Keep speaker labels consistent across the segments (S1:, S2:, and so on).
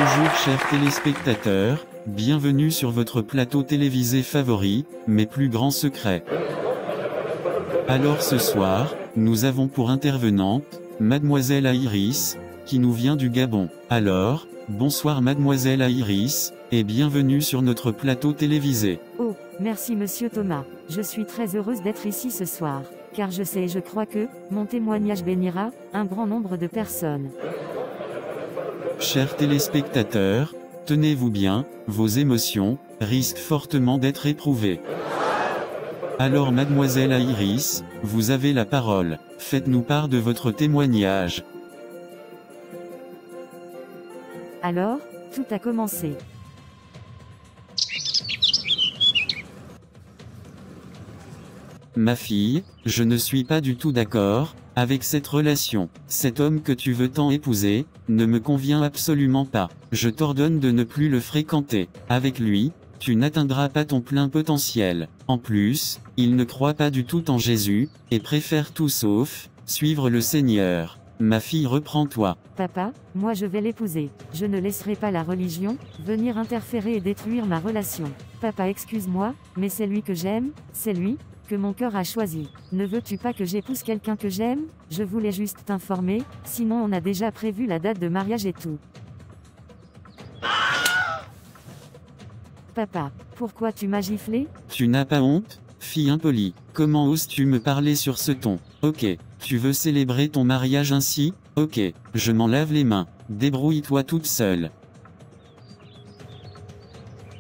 S1: Bonjour chers téléspectateurs, bienvenue sur votre plateau télévisé favori, Mes plus grands secrets. Alors ce soir, nous avons pour intervenante, Mademoiselle Aïris, qui nous vient du Gabon. Alors, bonsoir Mademoiselle Aïris, et bienvenue sur notre plateau télévisé.
S2: Oh, merci Monsieur Thomas, je suis très heureuse d'être ici ce soir, car je sais et je crois que, mon témoignage bénira, un grand nombre de personnes.
S1: Chers téléspectateurs, tenez-vous bien, vos émotions risquent fortement d'être éprouvées. Alors Mademoiselle Aïris, vous avez la parole, faites-nous part de votre témoignage.
S2: Alors, tout a commencé.
S1: Ma fille, je ne suis pas du tout d'accord avec cette relation. Cet homme que tu veux tant épouser ne me convient absolument pas. Je t'ordonne de ne plus le fréquenter. Avec lui, tu n'atteindras pas ton plein potentiel. En plus, il ne croit pas du tout en Jésus, et préfère tout sauf suivre le Seigneur. Ma fille, reprends-toi.
S2: Papa, moi je vais l'épouser. Je ne laisserai pas la religion venir interférer et détruire ma relation. Papa, excuse-moi, mais c'est lui que j'aime, c'est lui que mon cœur a choisi. Ne veux-tu pas que j'épouse quelqu'un que j'aime? Je voulais juste t'informer, sinon on a déjà prévu la date de mariage et tout. Papa, pourquoi tu m'as giflé?
S1: Tu n'as pas honte, fille impolie? Comment oses-tu me parler sur ce ton? Ok, tu veux célébrer ton mariage ainsi? Ok, je m'en lave les mains. Débrouille-toi toute seule.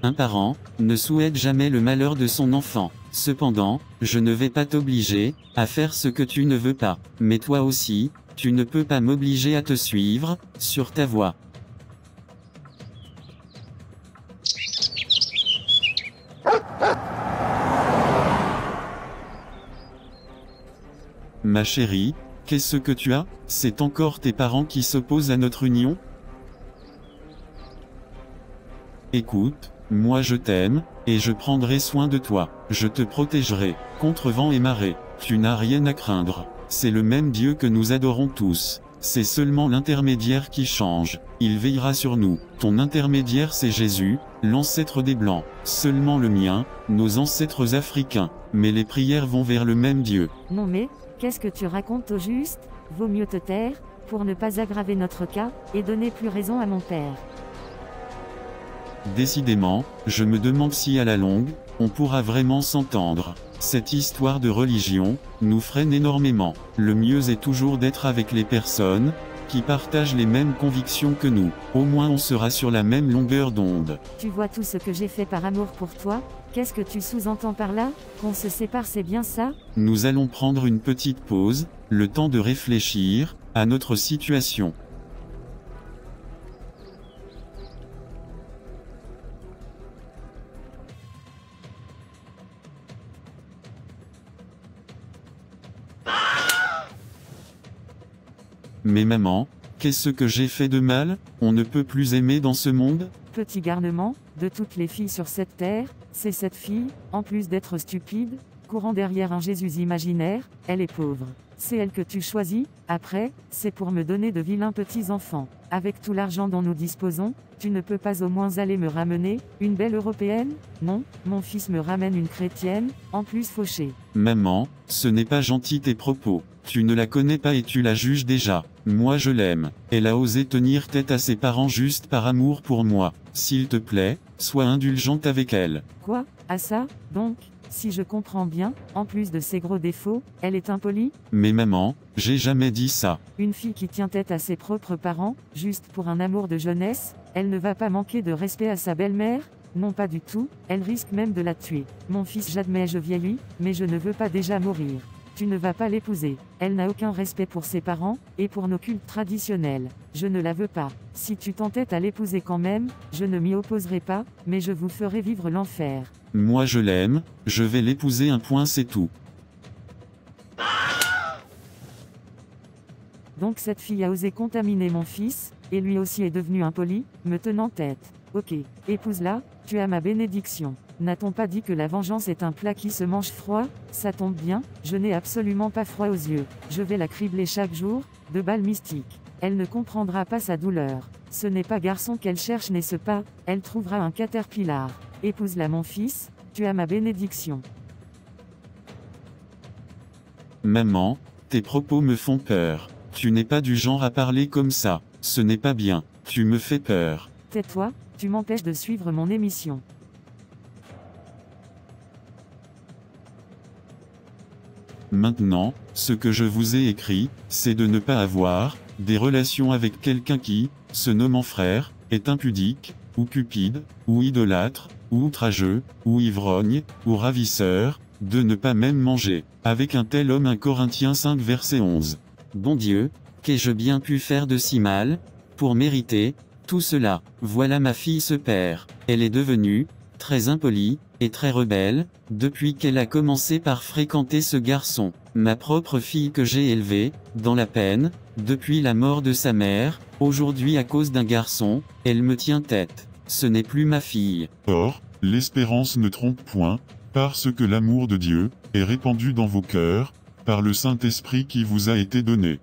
S1: Un parent ne souhaite jamais le malheur de son enfant. Cependant, je ne vais pas t'obliger à faire ce que tu ne veux pas. Mais toi aussi, tu ne peux pas m'obliger à te suivre sur ta voie. Ma chérie, qu'est-ce que tu as? C'est encore tes parents qui s'opposent à notre union? Écoute, moi je t'aime, et je prendrai soin de toi. Je te protégerai, contre vent et marée. Tu n'as rien à craindre. C'est le même Dieu que nous adorons tous. C'est seulement l'intermédiaire qui change. Il veillera sur nous. Ton intermédiaire c'est Jésus, l'ancêtre des Blancs. Seulement le mien, nos ancêtres africains. Mais les prières vont vers le même Dieu.
S2: Non mais, qu'est-ce que tu racontes au juste? Vaut mieux te taire, pour ne pas aggraver notre cas, et donner plus raison à mon père.
S1: Décidément, je me demande si à la longue, on pourra vraiment s'entendre. Cette histoire de religion nous freine énormément. Le mieux est toujours d'être avec les personnes qui partagent les mêmes convictions que nous. Au moins on sera sur la même longueur d'onde.
S2: Tu vois tout ce que j'ai fait par amour pour toi? Qu'est-ce que tu sous-entends par là? Qu'on se sépare, c'est bien ça?
S1: Nous allons prendre une petite pause, le temps de réfléchir à notre situation. Mais maman, qu'est-ce que j'ai fait de mal? On ne peut plus aimer dans ce monde?
S2: Petit garnement, de toutes les filles sur cette terre, c'est cette fille, en plus d'être stupide, courant derrière un Jésus imaginaire, elle est pauvre. C'est elle que tu choisis, après, c'est pour me donner de vilains petits enfants. Avec tout l'argent dont nous disposons, tu ne peux pas au moins aller me ramener une belle européenne? Non, mon fils me ramène une chrétienne, en plus fauchée.
S1: Maman, ce n'est pas gentil tes propos. Tu ne la connais pas et tu la juges déjà. Moi je l'aime. Elle a osé tenir tête à ses parents juste par amour pour moi. S'il te plaît, sois indulgente avec elle.
S2: Quoi? À ça, donc? Si je comprends bien, en plus de ses gros défauts, elle est impolie?
S1: Mais maman, j'ai jamais dit ça.
S2: Une fille qui tient tête à ses propres parents, juste pour un amour de jeunesse, elle ne va pas manquer de respect à sa belle-mère? Non, pas du tout, elle risque même de la tuer. Mon fils, j'admets, je vieillis, mais je ne veux pas déjà mourir. Tu ne vas pas l'épouser. Elle n'a aucun respect pour ses parents, et pour nos cultes traditionnels. Je ne la veux pas. Si tu t'entêtes à l'épouser quand même, je ne m'y opposerai pas, mais je vous ferai vivre l'enfer.
S1: Moi je l'aime, je vais l'épouser, un point c'est tout.
S2: Donc cette fille a osé contaminer mon fils, et lui aussi est devenu impoli, me tenant tête. Ok, épouse-la, tu as ma bénédiction. N'a-t-on pas dit que la vengeance est un plat qui se mange froid? Ça tombe bien, je n'ai absolument pas froid aux yeux. Je vais la cribler chaque jour, de balles mystiques. Elle ne comprendra pas sa douleur. Ce n'est pas garçon qu'elle cherche, n'est-ce pas? Elle trouvera un caterpillar. Épouse-la mon fils, tu as ma bénédiction.
S1: Maman, tes propos me font peur. Tu n'es pas du genre à parler comme ça. Ce n'est pas bien. Tu me fais peur.
S2: Tais-toi, tu m'empêches de suivre mon émission.
S1: Maintenant, ce que je vous ai écrit, c'est de ne pas avoir des relations avec quelqu'un qui, se nommant frère, est impudique, ou cupide, ou idolâtre, ou outrageux, ou ivrogne, ou ravisseur, de ne pas même manger avec un tel homme. 1 Corinthiens 5 verset 11.
S3: Bon Dieu, qu'ai-je bien pu faire de si mal, pour mériter tout cela? Voilà ma fille se perd. Elle est devenue très impolie, et très rebelle, depuis qu'elle a commencé par fréquenter ce garçon. Ma propre fille que j'ai élevée, dans la peine, depuis la mort de sa mère, aujourd'hui à cause d'un garçon, elle me tient tête. Ce n'est plus ma fille.
S4: Or, l'espérance ne trompe point, parce que l'amour de Dieu est répandu dans vos cœurs, par le Saint-Esprit qui vous a été donné.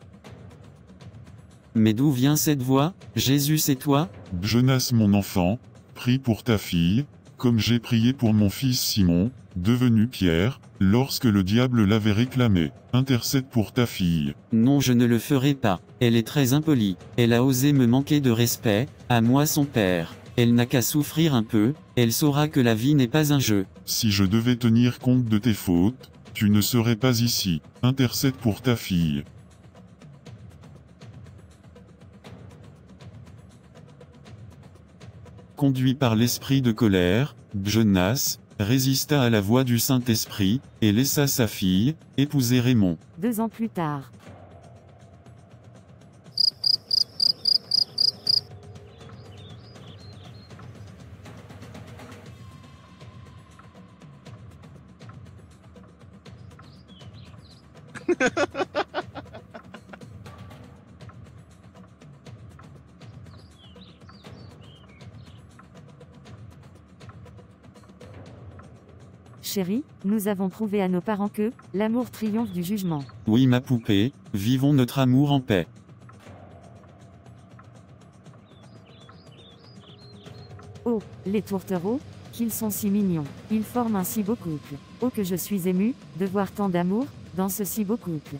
S3: Mais d'où vient cette voix? Jésus, c'est toi?
S4: Jonas mon enfant, prie pour ta fille, comme j'ai prié pour mon fils Simon, devenu Pierre, lorsque le diable l'avait réclamé. Intercède pour ta fille.
S3: Non, je ne le ferai pas. Elle est très impolie. Elle a osé me manquer de respect, à moi son père. Elle n'a qu'à souffrir un peu, elle saura que la vie n'est pas un jeu.
S4: Si je devais tenir compte de tes fautes, tu ne serais pas ici. Intercède pour ta fille.
S1: Conduit par l'esprit de colère, Jonas résista à la voix du Saint-Esprit, et laissa sa fille épouser Raymond.
S2: 2 ans plus tard. Chérie, nous avons prouvé à nos parents que l'amour triomphe du jugement.
S1: Oui ma poupée, vivons notre amour en paix.
S2: Oh, les tourtereaux, qu'ils sont si mignons. Ils forment un si beau couple. Oh que je suis émue de voir tant d'amour dans ce si beau couple.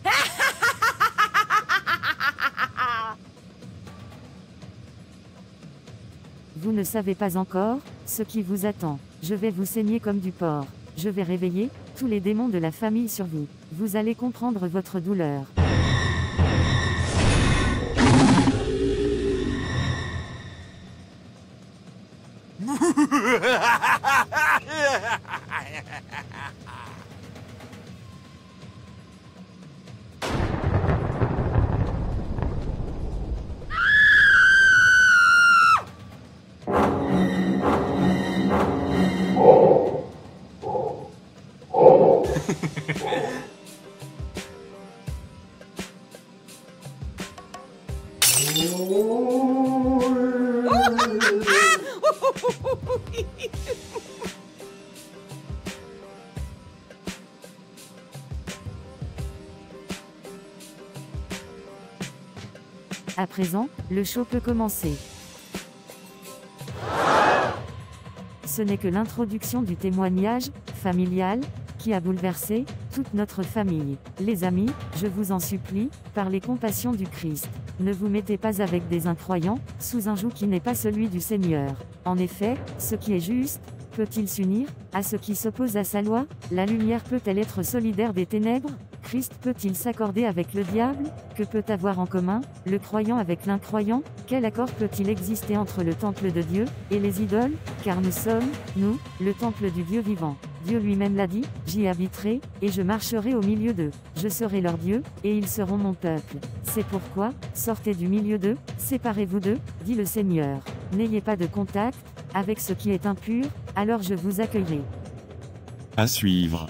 S2: Vous ne savez pas encore ce qui vous attend. Je vais vous saigner comme du porc. Je vais réveiller tous les démons de la famille sur vous. Vous allez comprendre votre douleur. À présent, le show peut commencer. Ce n'est que l'introduction du témoignage familial qui a bouleversé toute notre famille. Les amis, je vous en supplie, par les compassions du Christ, ne vous mettez pas avec des incroyants, sous un joug qui n'est pas celui du Seigneur. En effet, ce qui est juste, peut-il s'unir à ce qui s'oppose à sa loi? La lumière peut-elle être solidaire des ténèbres? Christ peut-il s'accorder avec le diable? Que peut avoir en commun le croyant avec l'incroyant? Quel accord peut-il exister entre le temple de Dieu et les idoles? Car nous sommes, nous, le temple du Dieu vivant. Dieu lui-même l'a dit, j'y habiterai, et je marcherai au milieu d'eux. Je serai leur Dieu, et ils seront mon peuple. C'est pourquoi, sortez du milieu d'eux, séparez-vous d'eux, dit le Seigneur. N'ayez pas de contact avec ce qui est impur, alors je vous accueillerai.
S1: À suivre.